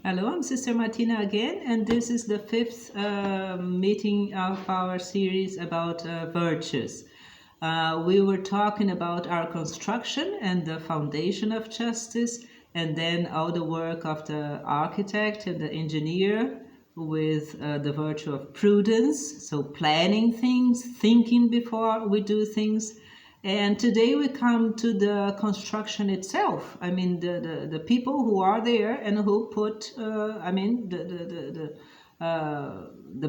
Hello, I'm Sister Martina again, and this is the fifth meeting of our series about virtues. We were talking about our construction and the foundation of justice, and then all the work of the architect and the engineer with the virtue of prudence, so planning things, thinking before we do things. And today we come to the construction itself. I mean, the people who are there and who put, the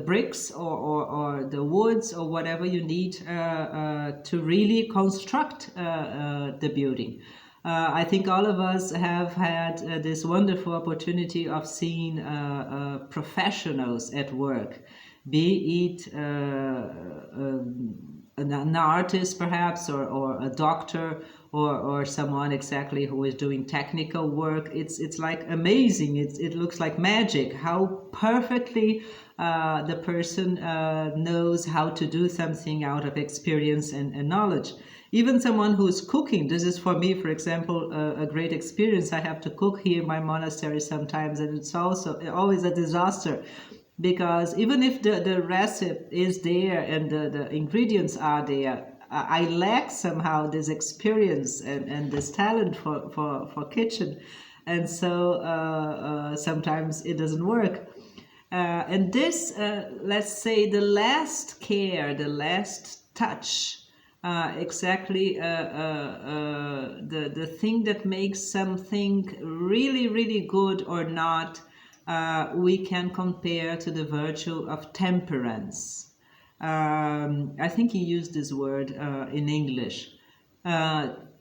bricks or the woods or whatever you need to really construct the building. I think all of us have had this wonderful opportunity of seeing professionals at work, be it an artist perhaps or a doctor or someone exactly who is doing technical work. It's like amazing. It looks like magic how perfectly the person knows how to do something out of experience and knowledge. Even someone who's cooking, this is for me, for example, a great experience. I have to cook here in my monastery sometimes, and it's also always a disaster, because even if the recipe is there and the ingredients are there, I lack somehow this experience and this talent for kitchen. And so sometimes it doesn't work. And this, let's say, the last care, the last touch, the thing that makes something really, really good or not, we can compare to the virtue of temperance. I think he used this word in English.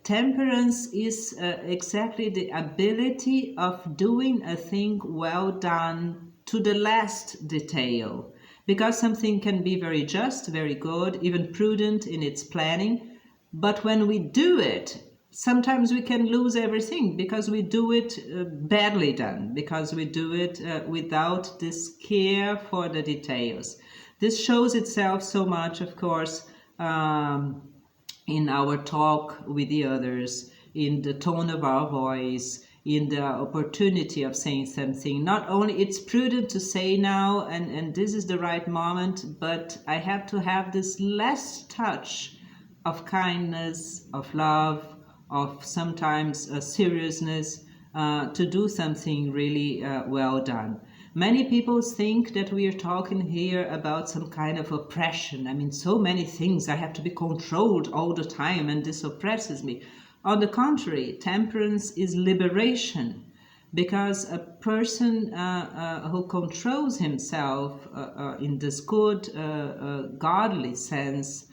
Temperance is exactly the ability of doing a thing well done to the last detail. Because something can be very just, very good, even prudent in its planning, but when we do it, sometimes we can lose everything because we do it badly done, because we do it without this care for the details. This shows itself so much, of course, in our talk with the others, in the tone of our voice, in the opportunity of saying something. Not only it's prudent to say now, and this is the right moment, but I have to have this last touch of kindness, of love, of sometimes seriousness to do something really well done. Many people think that we are talking here about some kind of oppression. I mean, so many things, I have to be controlled all the time, and this oppresses me. On the contrary, temperance is liberation, because a person who controls himself in this good, godly sense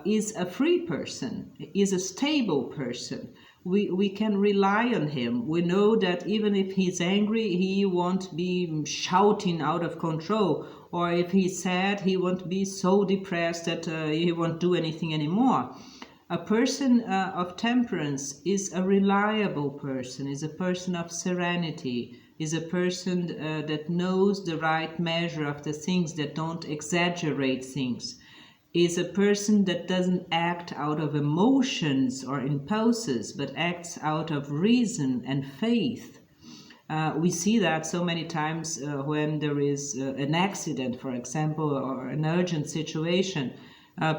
is a free person, is a stable person. We can rely on him. We know that even if he's angry, he won't be shouting out of control, or if he's sad, he won't be so depressed that he won't do anything anymore. A person of temperance is a reliable person, is a person of serenity, is a person that knows the right measure of the things, that don't exaggerate things, is a person that doesn't act out of emotions or impulses, but acts out of reason and faith. We see that so many times when there is an accident, for example, or an urgent situation.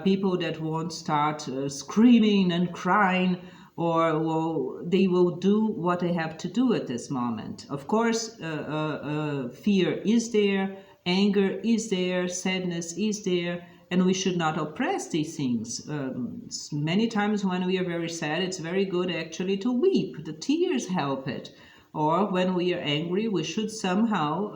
People that won't start screaming and crying, or they will do what they have to do at this moment. Of course, fear is there, anger is there, sadness is there, and we should not oppress these things. Many times when we are very sad, it's very good actually to weep. The tears help it. Or when we are angry, we should somehow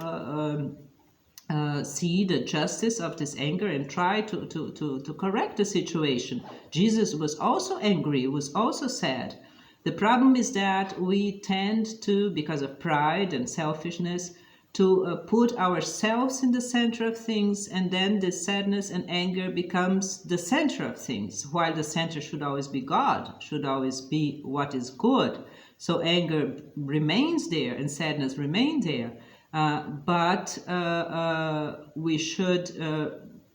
see the justice of this anger and try to correct the situation. Jesus was also angry, was also sad. The problem is that we tend to, because of pride and selfishness, to put ourselves in the center of things, and then the sadness and anger becomes the center of things, while the center should always be God, should always be what is good. So anger remains there and sadness remains there. But we should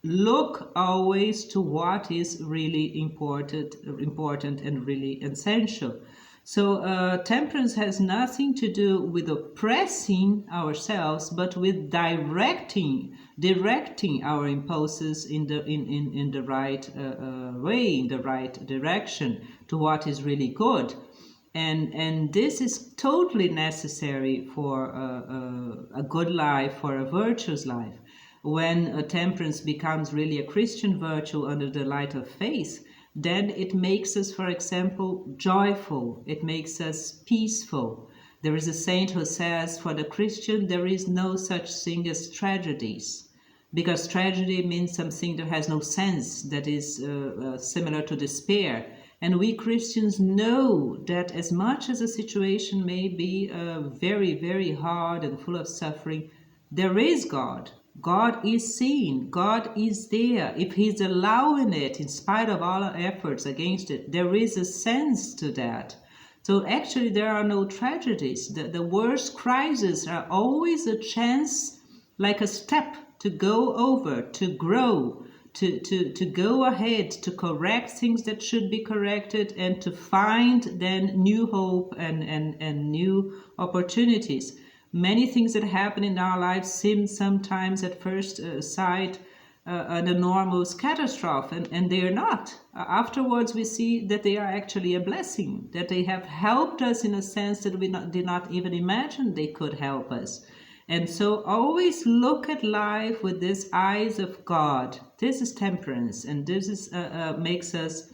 look always to what is really important and really essential. So temperance has nothing to do with oppressing ourselves, but with directing our impulses in the right way, in the right direction to what is really good. And this is totally necessary for a good life, for a virtuous life. When temperance becomes really a Christian virtue under the light of faith, then it makes us, for example, joyful. It makes us peaceful. There is a saint who says, for the Christian, there is no such thing as tragedies, because tragedy means something that has no sense, that is similar to despair. And we Christians know that as much as a situation may be very, very hard and full of suffering, there is God. God is seen. God is there. If He's allowing it, in spite of all our efforts against it, there is a sense to that. So actually there are no tragedies. The worst crises are always a chance, like a step to go over, to grow, to go ahead, to correct things that should be corrected, and to find then new hope and new opportunities. Many things that happen in our lives seem sometimes at first sight an enormous catastrophe, and they are not. Afterwards we see that they are actually a blessing, that they have helped us in a sense that we did not even imagine they could help us. And so always look at life with these eyes of God. This is temperance, and this is makes us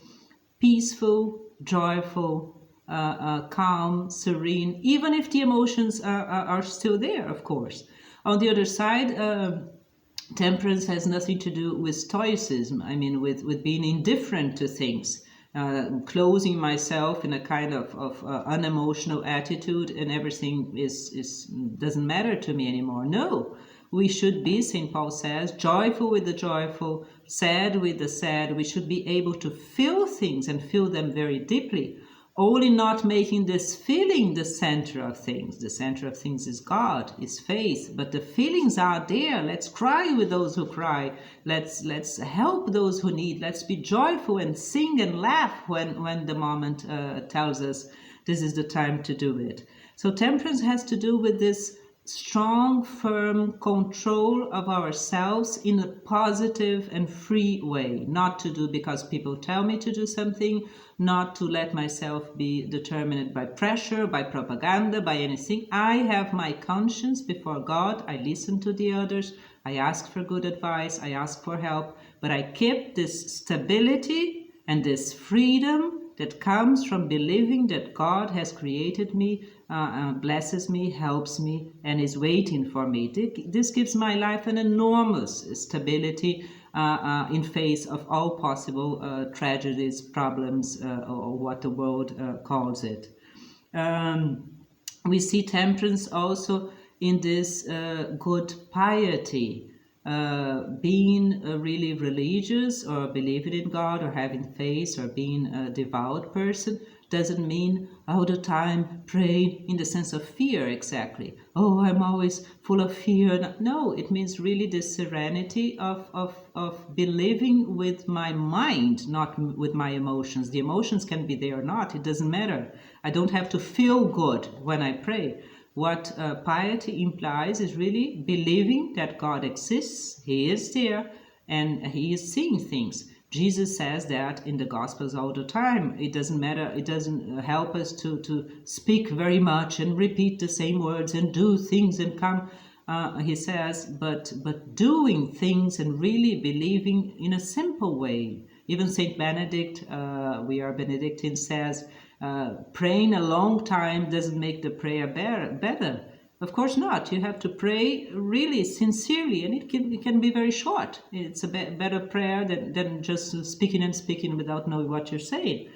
peaceful, joyful, calm, serene, even if the emotions are still there, of course. On the other side, temperance has nothing to do with stoicism. I mean, with being indifferent to things, closing myself in a kind of unemotional attitude, and everything doesn't matter to me anymore. No, we should be, St. Paul says, joyful with the joyful, sad with the sad. We should be able to feel things and feel them very deeply, only not making this feeling the center of things. The center of things is God, is faith, but the feelings are there. Let's cry with those who cry. Let's help those who need. Let's be joyful and sing and laugh when the moment tells us this is the time to do it. So temperance has to do with this strong, firm control of ourselves in a positive and free way. Not to do because people tell me to do something, not to let myself be determined by pressure, by propaganda, by anything. I have my conscience before God. I listen to the others. I ask for good advice. I ask for help. But I keep this stability and this freedom that comes from believing that God has created me, blesses me, helps me, and is waiting for me. This gives my life an enormous stability in face of all possible tragedies, problems, or what the world calls it. We see temperance also in this good piety. Being really religious or believing in God or having faith or being a devout person doesn't mean all the time praying in the sense of fear exactly. Oh, I'm always full of fear. No, it means really the serenity of believing with my mind, not with my emotions. The emotions can be there or not. It doesn't matter. I don't have to feel good when I pray. What piety implies is really believing that God exists, He is there, and He is seeing things. Jesus says that in the Gospels all the time. It doesn't matter, it doesn't help us to speak very much and repeat the same words and do things and come. He says, but doing things and really believing in a simple way. Even Saint Benedict, we are Benedictine, says, praying a long time doesn't make the prayer better. Of course not. You have to pray really sincerely, and it can be very short. It's a better prayer than just speaking and speaking without knowing what you're saying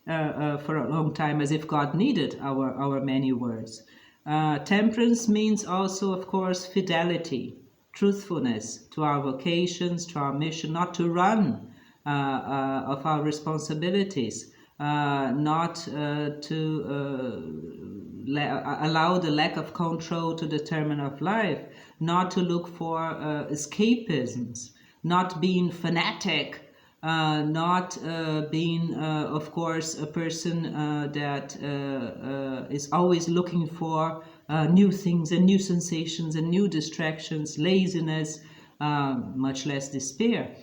for a long time, as if God needed our many words. Temperance means also, of course, fidelity, truthfulness to our vocations, to our mission, not to run of our responsibilities. Not to allow the lack of control to determine our life, not to look for escapisms, not being fanatic not being, of course, a person that is always looking for new things and new sensations and new distractions, laziness, much less despair.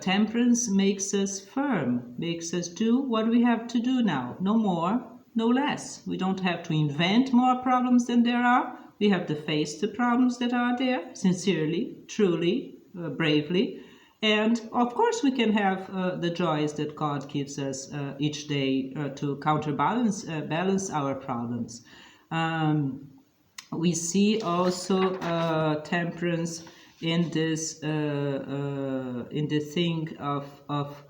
Temperance makes us firm, makes us do what we have to do now, no more, no less. We don't have to invent more problems than there are. We have to face the problems that are there, sincerely, truly, bravely. And of course, we can have the joys that God gives us each day to counterbalance balance our problems. We see also temperance in this in the thing of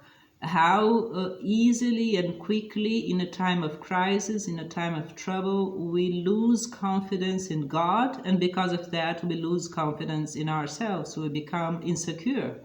how easily and quickly in a time of crisis, in a time of trouble, we lose confidence in God, and because of that we lose confidence in ourselves. We become insecure.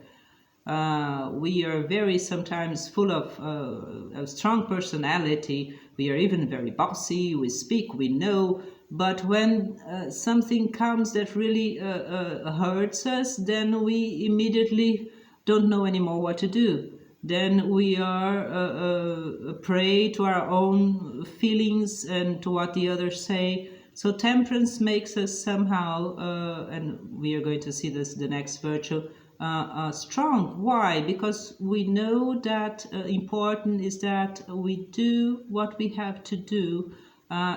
We are very sometimes full of a strong personality. We are even very bossy. We speak, we know. But when something comes that really hurts us, then we immediately don't know anymore what to do. Then we are a prey to our own feelings and to what the others say. So temperance makes us somehow, and we are going to see this the next virtue, strong. Why? Because we know that important is that we do what we have to do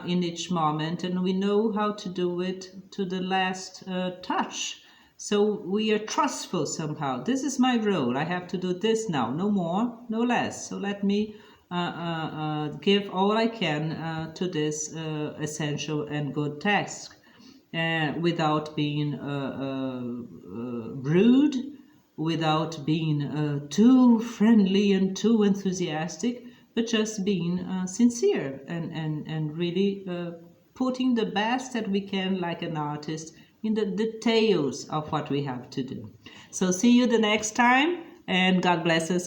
in each moment, and we know how to do it to the last touch. So we are trustful somehow. This is my role. I have to do this now, no more, no less. So let me give all I can to this essential and good task. Without being rude, without being too friendly and too enthusiastic, but just being sincere and really putting the best that we can, like an artist, in the details of what we have to do. So see you the next time, and God bless us